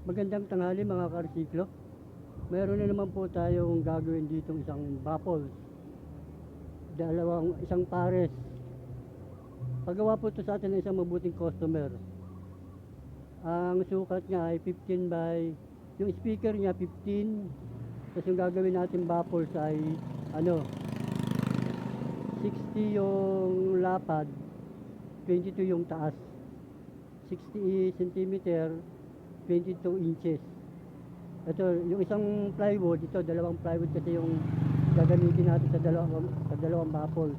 Magandang tanghali mga karsiklo. Meron na naman po tayong gagawin dito isang baffles. Isang pares. Paggawa po ito sa atin ng isang mabuting customer. Ang sukat niya ay 15 by, yung speaker niya 15. Tapos yung gagawin natin baffles ay ano, 60 yung lapad, 22 yung taas. 60 centimeter, 22 inches. Ito, yung isang plywood, ito dalawang plywood kasi yung gagamitin natin sa dalawang baffle.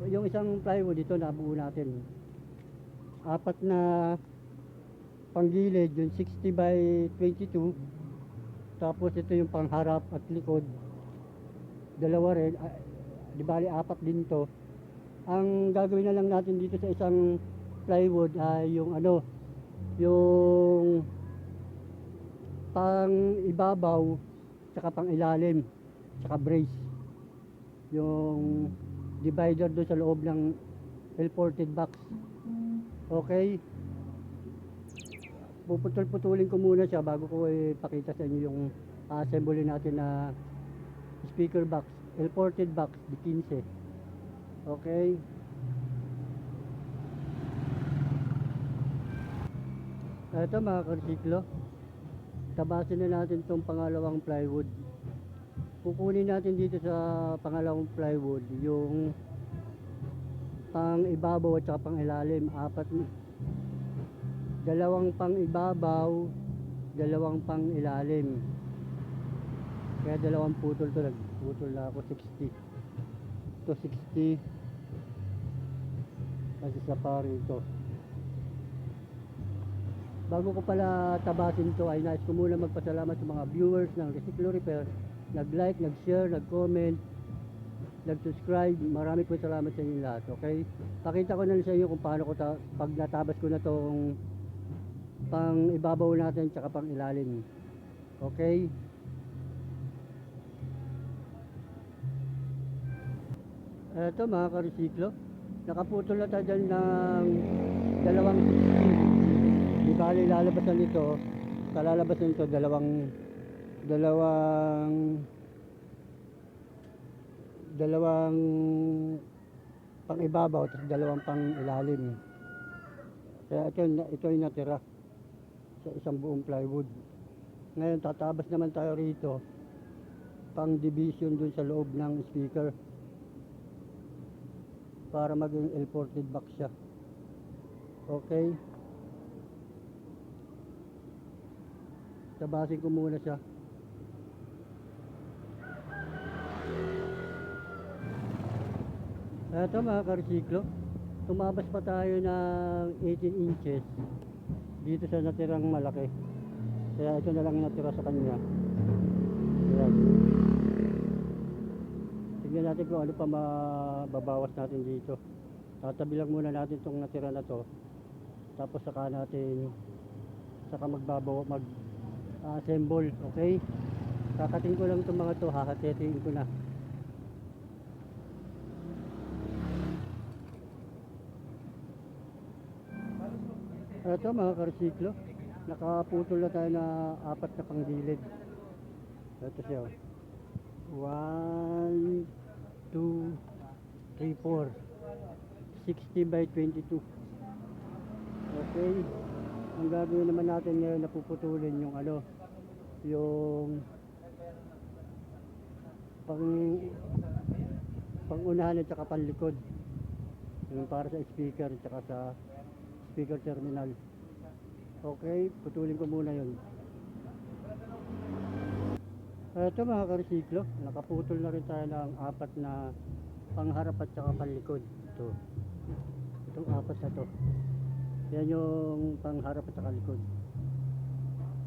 Yung isang plywood ito nabuo natin. Apat na panggilid, yung 60 by 22. Tapos ito yung pangharap at likod. Dalawa rin, di bali apat din to. Ang gagawin na lang natin dito sa isang plywood ay yung ano, yung pang ibabaw tsaka pang ilalim tsaka brace, yung divider doon sa loob ng L-ported box. Okay, puputol-putulin ko muna siya bago ko ipakita sa inyo yung assembly natin na speaker box, L-ported box di 15. Okay, ito mga karsiklo, tabasin na natin itong pangalawang plywood. Kukunin natin dito sa pangalawang plywood yung pang ibabaw at saka pang ilalim. Dalawang pang ibabaw, dalawang pang ilalim. Kaya dalawang putol to, nagputol na ako 60. Ito 60. Kasi sa pari ito. Bago ko pala tabasin to ay nais ko muna magpasalamat sa mga viewers ng Resiklo Repair. Nag-like, nag-share, nag-comment, nag-subscribe. Marami po salamat sa inyo lahat. Okay? Pakita ko na sa inyo kung paano ko pag natabas ko na tong pang ibabaw natin tsaka pang ilalim. Okay? Ito mga karesiklo, nakaputol na tayo dyan ng dalawang 60. Di bali lalabasan nito, kalalabasan nito dalawang pang ibabaw at dalawang pang ilalim. Kaya ito yung natira sa isang buong plywood. Ngayon tatabas naman tayo rito pang division dun sa loob ng speaker para maging L-ported box siya. Okay, tabasin ko muna siya. Ito mga karsiklo, tumabas pa tayo ng 18 inches dito sa natirang malaki. Kaya ito na lang natira sa kanya. Ayan. Tignan natin kung ano pa mababawas natin dito. Tatabi lang muna natin itong natira na to. Tapos saka mag-assemble. Okay? Kakatin ko lang itong mga to, hahatetin ko na. Ito mga karsiklo, nakaputol na tayo na apat na panggilid. Ito siya. 1, 2, 3, 4. 60 by 22. Okay. Ang gagawin naman natin ngayon na puputulin yung ano, yung pangunahan at saka panlikod. Yung para sa speaker at saka sa speaker terminal. Okay, putulin ko muna yun. Ito mga karesiklo, nakaputol na rin tayo ng apat na pangharap at saka panlikod. Itong apat na to. Yan yung pangharap at saka likod.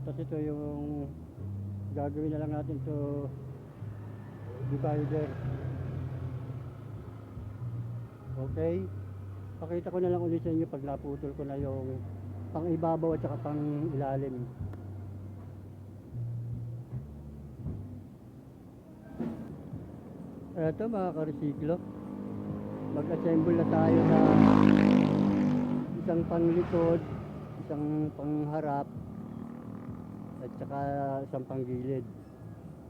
Tapos ito yung gagawin na lang natin to divider. Okay, pakita ko na lang ulit sa inyo pag naputol ko na yung pang ibabaw at saka pang ilalim. Eto mga karesiklo, mag-assemble na tayo ng isang panglikod, isang pangharap at saka isang panggilid.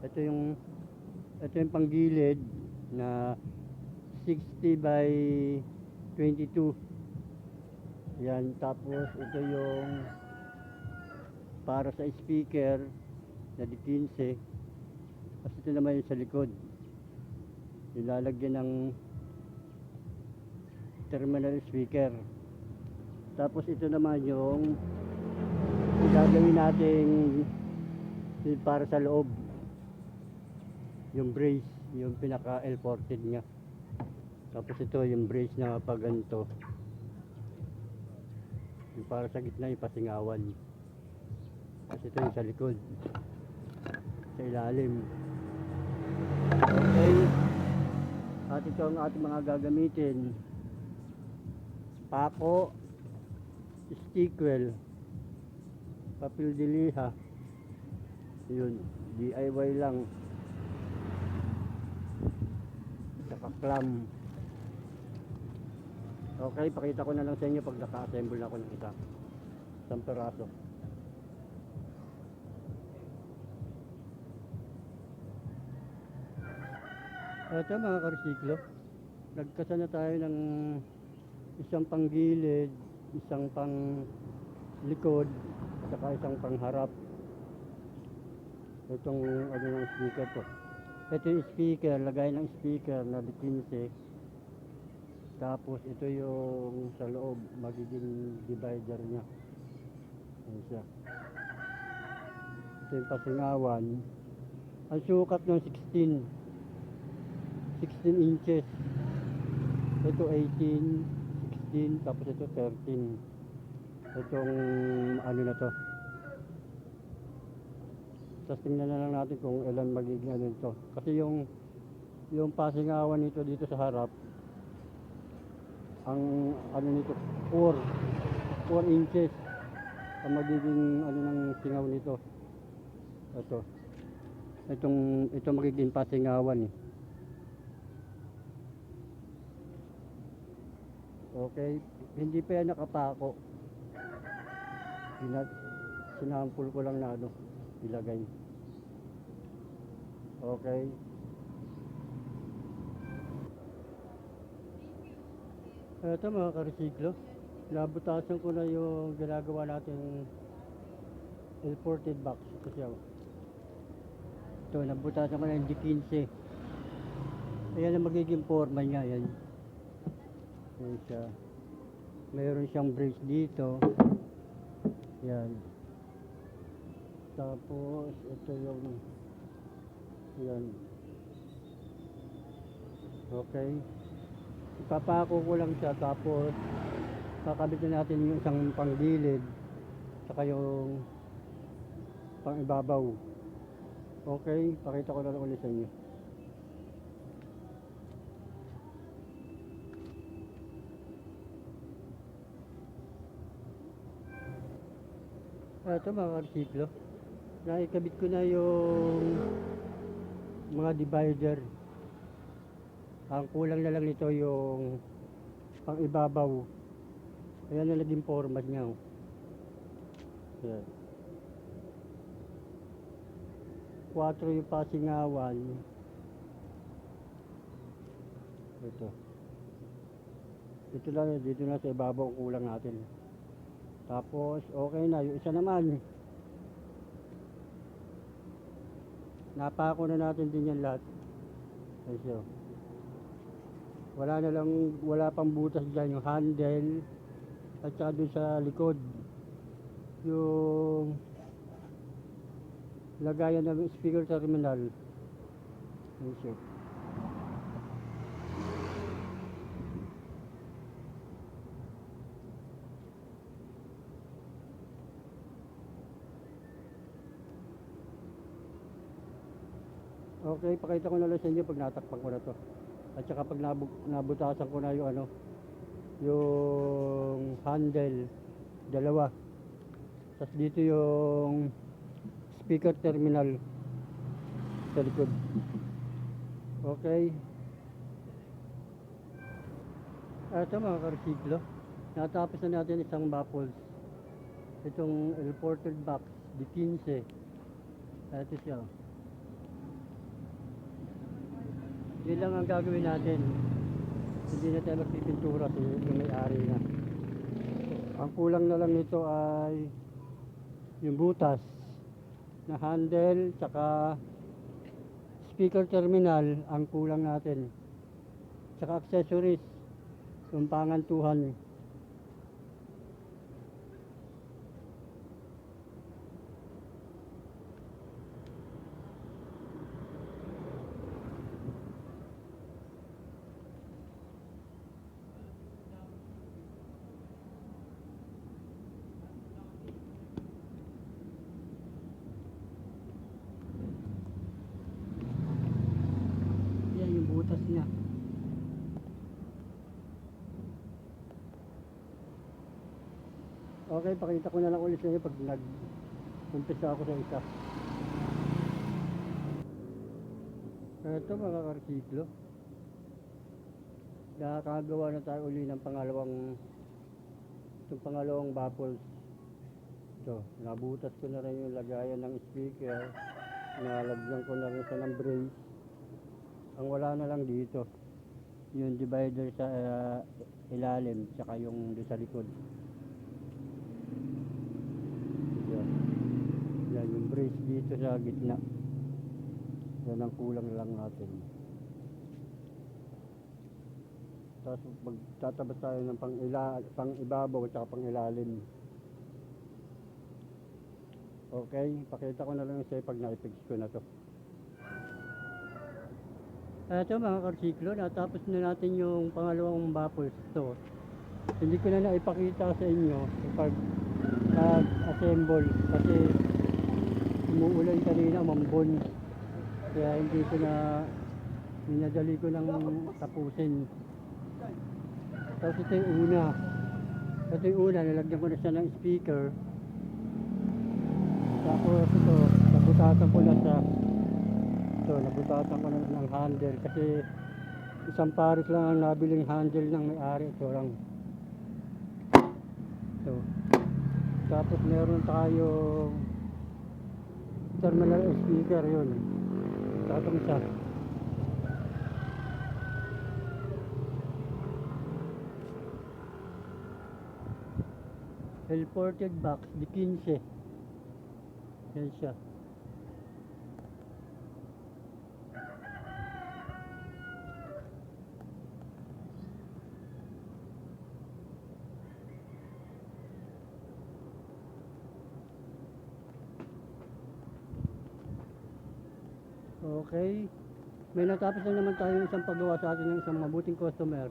Ito yung panggilid na 60 by 22. Yan, tapos ito yung para sa speaker na di 15. Tapos ito naman yung sa likod. Nilalagyan ng terminal speaker. Tapos ito naman yung gagawin nating para sa loob. Yung brace, yung pinaka L-ported niya. Tapos ito yung brace na pag ganito. Yung para sa gitna yung pasingawan. Tapos ito yung sa likod. Sa ilalim. Okay. At ito ang ating mga gagamitin. Pako, stickwell, papel de liha. Yun, DIY lang. Saka clam. Okay, pakita ko na lang sa inyo pag naka-assemble na ako ng isang peraso. Ito mga karsiklo, nagkasa na tayo ng isang panggilid, isang pang likod, saka isang pangharap. Itong ano ng speaker to. Ito yung speaker, lagay ng speaker na 15. Tapos ito yung sa loob, magiging divider niya. Ayan siya. Ito yung pasingawan. Ang sukat ng 16 inches. Ito 18, 16, tapos ito 13. Itong ano na to. Tapos tingnan na lang natin kung ilan magiging ano ito. Kasi yung pasingawan nito dito sa harap, ang ano nito 4 inches ang magiging ano ng singaw nito. Ito magiging pasingawan eh. Okay, hindi pa yan nakapako. Sinampul ko lang na ano, ilagay. Okay. Ito mga karisiklo, nabutasan ko na yung ginagawa natin L-ported box. Kasi ito, nabutasan ko na yung D15. Ayan ang magiging forma niya. Yan. Yan siya. Mayroon siyang brace dito. Yan. Tapos ito yung yan. Okay. Ipapako ko lang siya, tapos kakabit na natin yung isang panggilid saka yung pang ibabaw. Okay, pakita ko na lang ulit sa inyo. Ito mga karsiklo, naikabit ko na yung mga divider. Ang kulang na lang nito yung pang ibabaw. Ayan na naging format niya. Ayan. 4 yung pasingawan. Ito lang, dito na sa ibabaw kulang natin. Tapos okay na yung isa naman. Napako na natin din yan lahat. Ayun. Wala pang butas dyan, yung handle at saka doon sa likod yung lagayan ng speaker terminal. Ayun. Okay, pakita ko na lang sa inyo pag natakpan ko na to. At saka pag nabutasan ko na yung ano, yung handle, dalawa. Tapos dito yung speaker terminal sa likod. Okay. Ito mga karsiklo, natapos na natin isang baffles. Itong reported box, di 15. Ito siya. Yun lang ang gagawin natin. Hindi na tayo magpipintura yung may-ari na. Ang kulang na lang nito ay yung butas na handle tsaka speaker terminal ang kulang natin. Tsaka accessories, yung pangantuhan. Yan yung butas niya. Okay, pakita ko na lang ulit sa inyo pag nag-umpisa ako sa isa. Ito mga karsiklo. Nakakagawa na tayo uli ng itong pangalawang baffles. Ito, nabutas ko na rin yung lagayan ng speaker. Nalagyan ko na rin sa ng brace. Ang wala na lang dito, yung divider sa ilalim, tsaka yung doon sa likod. Yan yung brace dito sa gitna. Yan ang kulang lang natin. Tapos magtatabas tayo ng pang ibabaw at pang ilalim. Okay, pakita ko na lang sa'yo pag na-fix ko na to. Ito mga karsiklo, natapos na natin yung pangalawang baffles to. Hindi ko na naipakita sa inyo pag nag-assemble kasi umuulan kanina, mambon. Kaya hindi ko na minadali ko nang tapusin. Tapos ito yung una. Ito yung una, nilagyan ko na siya ng speaker. Tapos ito, nabutasan ko na siya. Nabutasan ko na ng handle kasi isang pares lang ang nabiling handle ng may-ari. Ito lang. Ito. Tapos meron tayong terminal speaker yun. Tatong siya. Imported box, di 15. Yan siya. Okay. May natapos na naman tayo isang paggawa sa atin ng isang mabuting customer.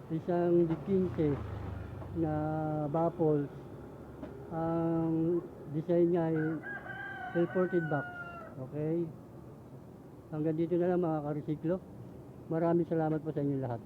Isang di 15 na baffles. Ang design niya ay imported box. Okay. Hanggang dito na lang mga karisiklo. Maraming salamat po sa inyo lahat.